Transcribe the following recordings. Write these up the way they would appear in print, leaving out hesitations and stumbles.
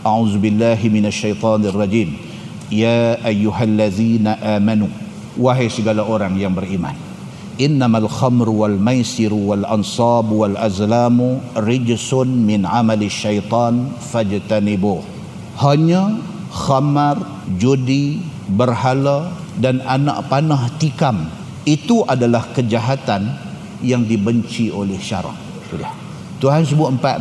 A'udzubillahi minasyaitanir rajim. Ya ayyuhallazina amanu, wahai segala orang yang beriman, innamal khamru wal maisiru wal ansabu wal azlamu rijsun min amali syaitan fajtanibuh. Hanya khamar, judi, berhala dan anak panah tikam itu adalah kejahatan yang dibenci oleh syarak. Sudah. Tuhan sebut empat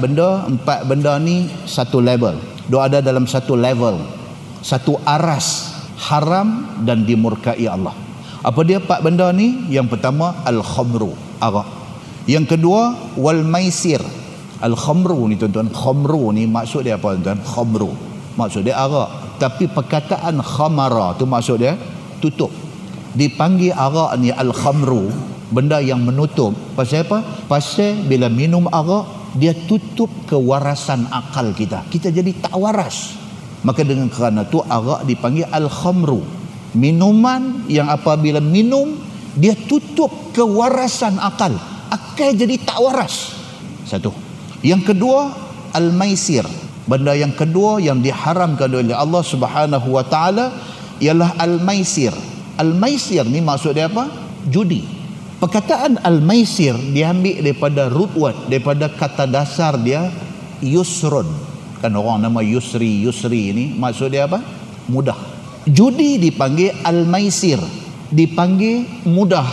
benda ni satu level. Dia ada dalam satu level, satu aras haram dan dimurkai Allah. Apa dia empat benda ni? Yang pertama al-khamru, arak. Yang kedua wal maisir. Al-khamru ni tuan-tuan, khamru ni maksud dia apa tuan-tuan? Khamru maksud dia arak, tapi perkataan khamara tu maksud dia tutup. Dipanggil arak ni al-khamru, benda yang menutup. Pasal apa? Pasal bila minum arak dia tutup kewarasan akal kita. Kita jadi tak waras. Maka dengan kerana tu arak dipanggil al-khamru. Minuman yang apabila minum dia tutup kewarasan akal. Akal jadi tak waras. Satu. Yang kedua al-maisir. Benda yang kedua yang diharamkan oleh Allah Subhanahu wa taala ialah al-maisir. Al-maisir ni maksud dia apa? Judi. Perkataan al-maisir diambil daripada root word, daripada kata dasar dia yusrun. Kan orang nama Yusri ni maksud dia apa? Mudah. Judi dipanggil al-maisir, dipanggil mudah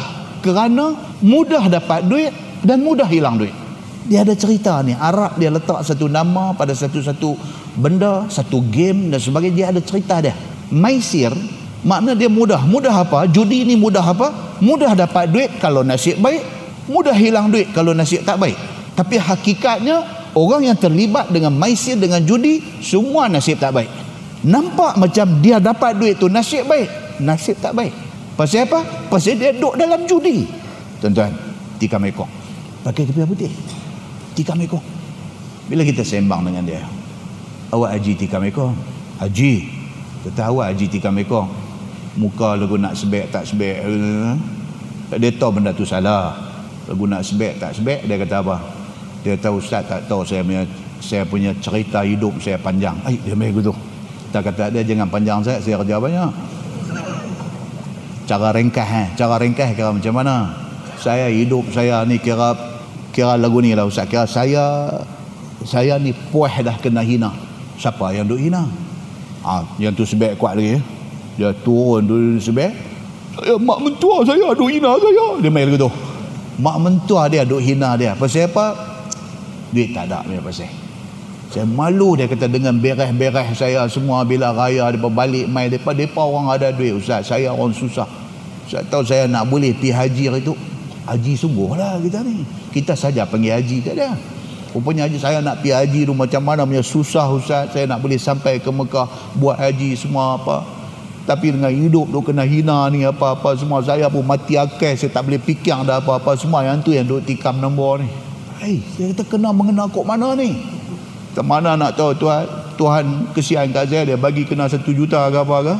kerana mudah dapat duit dan mudah hilang duit. Dia ada cerita ni, Arab dia letak satu nama pada satu-satu benda, satu game dan sebagainya. Dia ada cerita dia. Maisir makna dia mudah. Mudah apa? Judi ni mudah apa? Mudah dapat duit kalau nasib baik, mudah hilang duit kalau nasib tak baik. Tapi hakikatnya orang yang terlibat dengan maisir, dengan judi, semua nasib tak baik. Nampak macam dia dapat duit tu nasib baik, nasib tak baik. Pasal apa? Pasal dia duduk dalam judi. Tuan-tuan, tikam ekor pakai kepiah putih, tikam ekor. Bila kita sembang dengan dia, awak haji tikam ekor? Haji. Kata awak haji tikam ekor, muka lagu nak sebek tak sebek. Dia tahu benda tu salah. Lagu nak sebek tak sebek, dia kata apa? Dia tahu ustaz tak tahu saya punya cerita hidup saya panjang. Dia main gitu. Tak kata dia jangan panjang saya kerja banyak. Cara ringkas kira macam mana? Saya hidup saya ni kira lagu ni lah ustaz. Kira saya ni puas dah kena hina. Siapa yang duk hina? Yang tu sebek kuat lagi. Dia turun dulu sebek. Mak mentua saya duk hina saya. Dia main gitu. Mak mentua dia duk hina dia. Pasal apa? Duit tak ada punya pasal. Saya malu, dia kata, dengan bereh-bereh saya semua bila raya depa balik mai depa orang ada duit ustaz, saya orang susah. Ustaz tahu saya nak boleh pergi haji hari tu. Haji sungguhlah kita ni. Kita saja panggil haji kat dia. Rupanya haji saya nak pergi haji tu macam mana punya susah ustaz. Saya nak boleh sampai ke Mekah buat haji semua apa. Tapi dengan hidup tu kena hina ni apa-apa semua, saya pun mati akal, saya tak boleh fikir dah apa-apa semua. Yang tu yang duk tikam nombor ni. Saya kata kena mengena kok mana ni? Tak mana nak tahu Tuhan kesian kat saya, dia bagi kena 1 juta ke apa ke.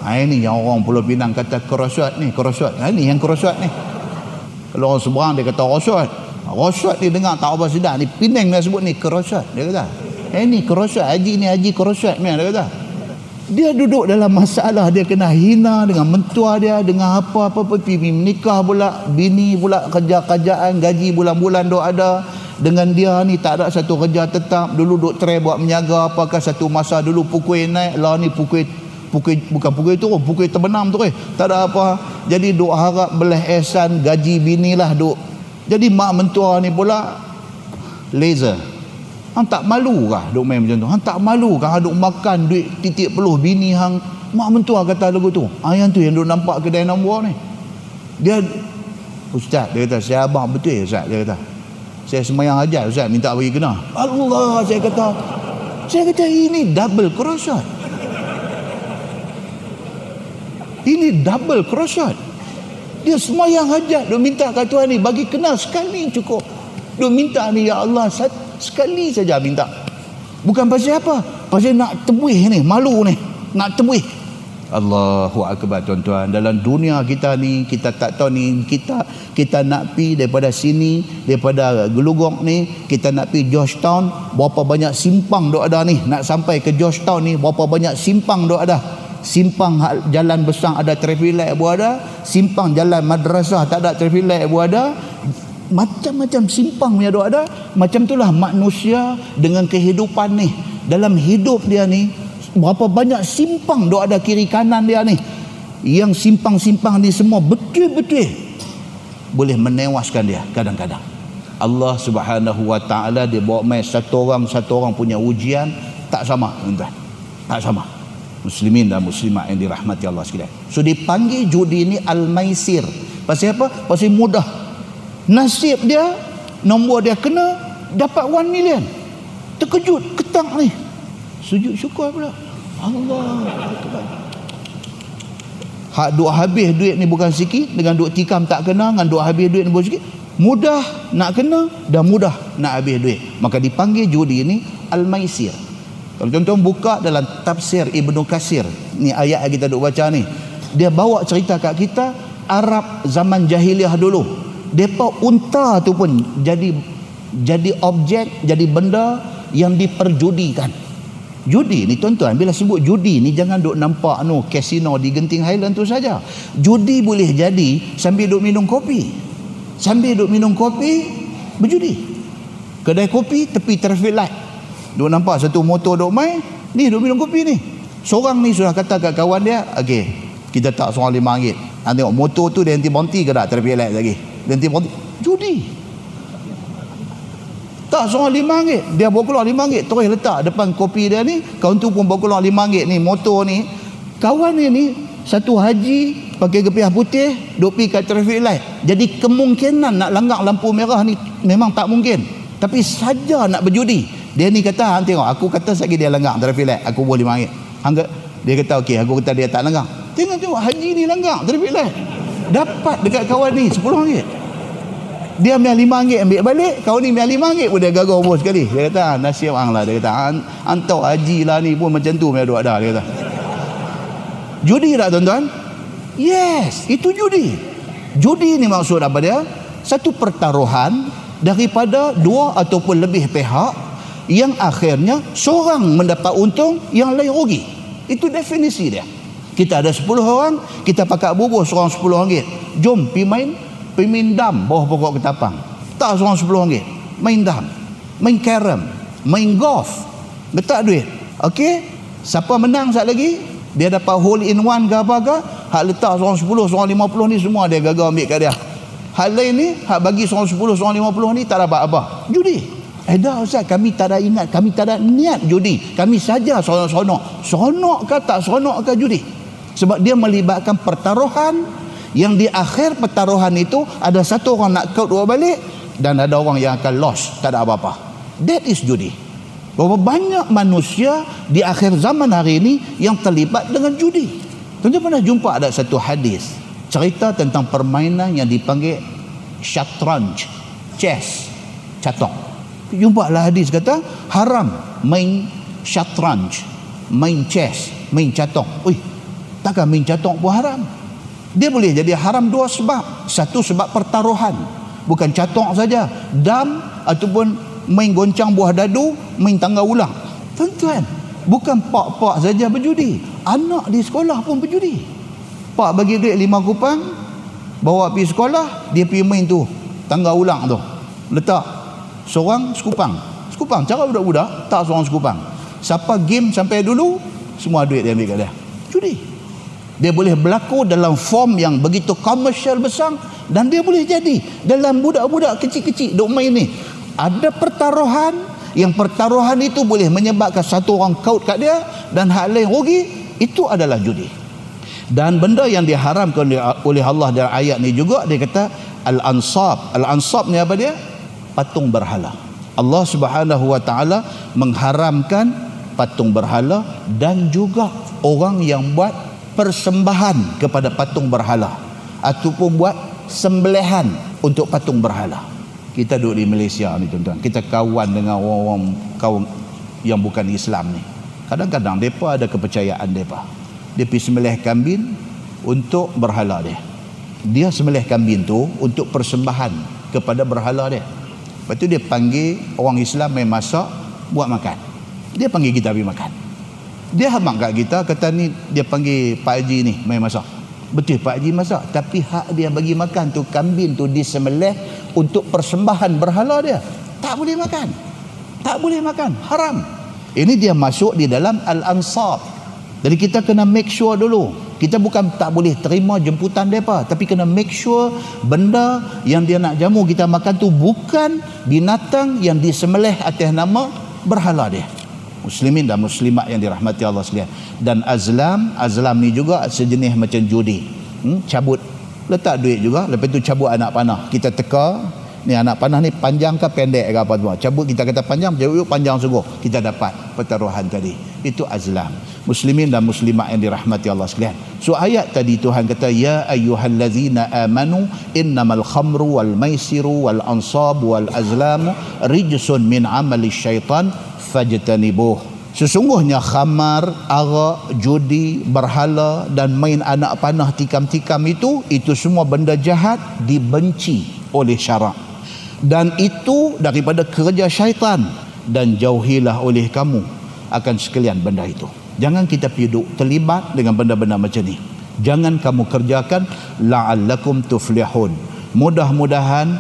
Ini yang orang Pulau Pinang kata kerosot ni, kerosot. Ini yang kerosot ni. Kalau orang seberang dia kata rosot. Rosot ni dengar tak apa sedap. Ni Pinang nak sebut ni kerosot. Dia kata ini kerosot, haji ni haji kerosot ni. Dia kata dia duduk dalam masalah, dia kena hina dengan mentua dia, dengan apa-apa pergi menikah pula, bini pula kerja-kerjaan, gaji bulan-bulan duk ada. Dengan dia ni tak ada satu kerja tetap. Dulu duk try buat menyaga, apakah satu masa dulu pukul naik, lah ni pukul bukan pukul turun, pukul terbenam tu tak ada apa. Jadi duk harap belah ehsan gaji bini lah duk. Jadi mak mentua ni pula laser. Hang tak malu kah duk main macam tu? Hang tak malu kah duk makan duit titik peluh bini hang? Mak mentua kata lagu tu. Yang tu yang duk nampak kedai nombor ni. Dia ustaz, dia kata saya abang betul ustaz, dia kata saya semayang hajat ustaz, minta bagi kena. Allah, saya kata ini double kerosot. Ini double kerosot. Dia semayang hajat, dia minta kat Tuhan ni bagi kena sekali cukup. Dia minta ni, ya Allah, sekali saja minta. Bukan pasal apa? Pasal nak tebuih ni, malu ni, nak tebuih. Allahu akbar tuan-tuan. Dalam dunia kita ni, kita tak tahu ni, kita nak pi daripada sini, daripada Gelugong ni, kita nak pi Georgetown, berapa banyak simpang dok ada ni. Nak sampai ke Georgetown ni, berapa banyak simpang dok ada. Simpang jalan besar ada traffic light buat ada, simpang jalan madrasah tak ada traffic light buat ada, macam-macam simpang punya dok ada. Macam itulah manusia dengan kehidupan ni. Dalam hidup dia ni, berapa banyak simpang dok ada kiri kanan dia ni. Yang simpang-simpang ni semua betul-betul boleh menewaskan dia kadang-kadang. Allah Subhanahu wa taala dia bawa mai satu orang punya ujian tak sama, tuan-tuan. Tak sama. Muslimin dan muslimat yang dirahmati Allah sekalian. So dipanggil judi ni al-maisir. Pasal apa? Pasal mudah. Nasib dia, nombor dia kena dapat 1 million. Terkejut ketang ni. Sujud syukur pula. Allah Akbar. Hak duk habis duit ni bukan sikit, dengan duk tikam tak kena, dengan duk habis duit ni bukan sikit. Mudah nak kena dan mudah nak habis duit. Maka dipanggil judi ni al-maisir. Kalau tuan-tuan buka dalam tafsir Ibnu Katsir, ni ayat yang kita duk baca ni, dia bawa cerita kat kita Arab zaman jahiliah dulu. Depa unta tu pun jadi objek, jadi benda yang diperjudikan. Judi ni tuan-tuan, bila sebut judi ni jangan duk nampak kasino di Genting Highland tu saja. Judi boleh jadi sambil duk minum kopi. Sambil duk minum kopi berjudi. Kedai kopi tepi traffic light. Duk nampak satu motor duk main, ni duk minum kopi ni. Seorang ni sudah kata kat kawan dia, okey, kita tak seorang RM5. Tengok motor tu dia henti berhenti ke tak traffic light lagi. Dia henti berhenti. Judi. Tak seorang RM5. Dia bawa keluar RM5 terus letak depan kopi dia ni. Kawan tu pun bawa keluar RM5 ni, motor ni. Kawan ni satu haji pakai gepiah putih, duk pergi kat traffic light. Jadi kemungkinan nak langgar lampu merah ni memang tak mungkin. Tapi saja nak berjudi. Dia ni kata, hang tengok, aku kata sekali dia langgar traffic light, aku boleh RM5. Dia kata okey, aku kata dia tak langgar. Tengok haji ni langgar traffic light. Dapat dekat kawan ni RM10. Dia punya RM5 ambil balik, kawan ni punya RM5 pun dia gagal bos sekali. Dia kata nasib hang lah. Dia kata antau haji lah ni pun macam tu punya duk ada. Dia kata judi tak tuan-tuan? Yes, itu judi. Judi ni maksud apa dia? Satu pertaruhan daripada dua ataupun lebih pihak yang akhirnya seorang mendapat untung, yang lain rugi. Itu definisi dia. Kita ada 10 orang, kita pakat bubuh seorang RM10. Jom pergi main dam bawah pokok ketapang. Tak seorang RM10. Main dam, main carom, main golf. Letak duit. Okey, siapa menang sat lagi, dia dapat hole in one ke apa ke, hak letak seorang 10, seorang 50 ni semua dia gagal ambil kat dia. Hak lain ni, hak bagi seorang 10, seorang 50 ni tak dapat apa. Judi. Dah Ustaz, kami tak ada ingat, kami tak ada niat judi. Kami saja seronok-seronok. Seronok ke tak seronok ke judi? Sebab dia melibatkan pertaruhan yang di akhir pertaruhan itu ada satu orang nak kaut dua balik dan ada orang yang akan loss, tak ada apa-apa. That is judi. Berapa banyak manusia di akhir zaman hari ini yang terlibat dengan judi. Tuan-tuan pernah jumpa ada satu hadis cerita tentang permainan yang dipanggil syatranj, chess, catok. Jumpa lah hadis kata haram main syatranj, main chess, main catok. Ui, takkan main catok pun haram? Dia boleh jadi haram dua sebab. Satu sebab pertaruhan, bukan catok saja, dam ataupun main goncang buah dadu, main tangga ulang. Tuan-tuan, bukan pak-pak saja berjudi, anak di sekolah pun berjudi. Pak bagi duit 5 kupang, bawa pergi sekolah, dia pergi main tu tangga ulang tu, letak seorang sekupang. Cara budak-budak tak seorang sekupang. Siapa game sampai dulu, semua duit dia ambil kat dia. Judi. Dia boleh berlaku dalam form yang begitu komersial besar, dan dia boleh jadi dalam budak-budak kecil-kecil duk main ni. Ada pertaruhan, yang pertaruhan itu boleh menyebabkan satu orang kaut kat dia dan hak lain rugi. Itu adalah judi. Dan benda yang diharamkan oleh Allah dalam ayat ni juga, dia kata al-ansab. Al-ansab ni apa dia? Patung berhala. Allah Subhanahu wa taala mengharamkan patung berhala dan juga orang yang buat persembahan kepada patung berhala ataupun buat sembelihan untuk patung berhala. Kita duduk di Malaysia ni tuan-tuan, kita kawan dengan orang-orang kaum yang bukan Islam ni. Kadang-kadang mereka ada kepercayaan mereka. dia pergi sembelih kambing untuk berhala dia. Dia sembelih kambing tu untuk persembahan kepada berhala dia. Lepas tu dia panggil orang Islam main masak, buat makan. Dia panggil kita pergi makan. Dia hamak kat kita, kata ni dia panggil Pak Haji ni main masak. Betul Pak Haji masak, tapi hak dia bagi makan tu, kambing tu disembelih untuk persembahan berhala dia. Tak boleh makan. Tak boleh makan, haram. Ini dia masuk di dalam al-ansab. Jadi kita kena make sure dulu. Kita bukan tak boleh terima jemputan mereka, tapi kena make sure benda yang dia nak jamu kita makan tu bukan binatang yang disembelih atas nama berhala dia. Muslimin dan muslimat yang dirahmati Allah sekalian. Dan azlam ni juga sejenis macam judi. Cabut, letak duit juga, lepas tu cabut anak panah. Kita teka, ni anak panah ni panjang ke pendek ke apa semua. Cabut, kita kata panjang, cabut panjang sungguh. Kita dapat pertaruhan tadi. Itu azlam. Muslimin dan muslimat yang dirahmati Allah sekalian. So ayat tadi Tuhan kata, ya ayyuhallazina amanu innamal khamru wal maisiru wal ansabu wal azlamu rijsun min amali syaitan fajtanibuh. Sesungguhnya khamar, arak, judi, berhala dan main anak panah tikam-tikam itu semua benda jahat, dibenci oleh syarak. Dan itu daripada kerja syaitan, dan jauhilah oleh kamu akan sekalian benda itu. Jangan kita piduk terlibat dengan benda-benda macam ni. Jangan kamu kerjakan, la'allakum tuflihun. Mudah-mudahan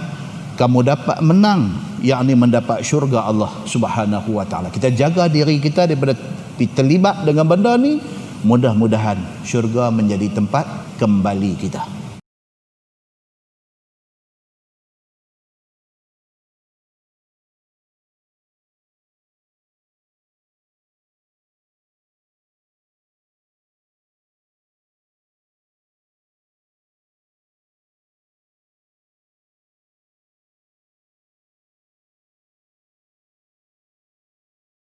kamu dapat menang, yakni mendapat syurga Allah Subhanahu wa taala. Kita jaga diri kita daripada terlibat dengan benda ni, mudah-mudahan syurga menjadi tempat kembali kita.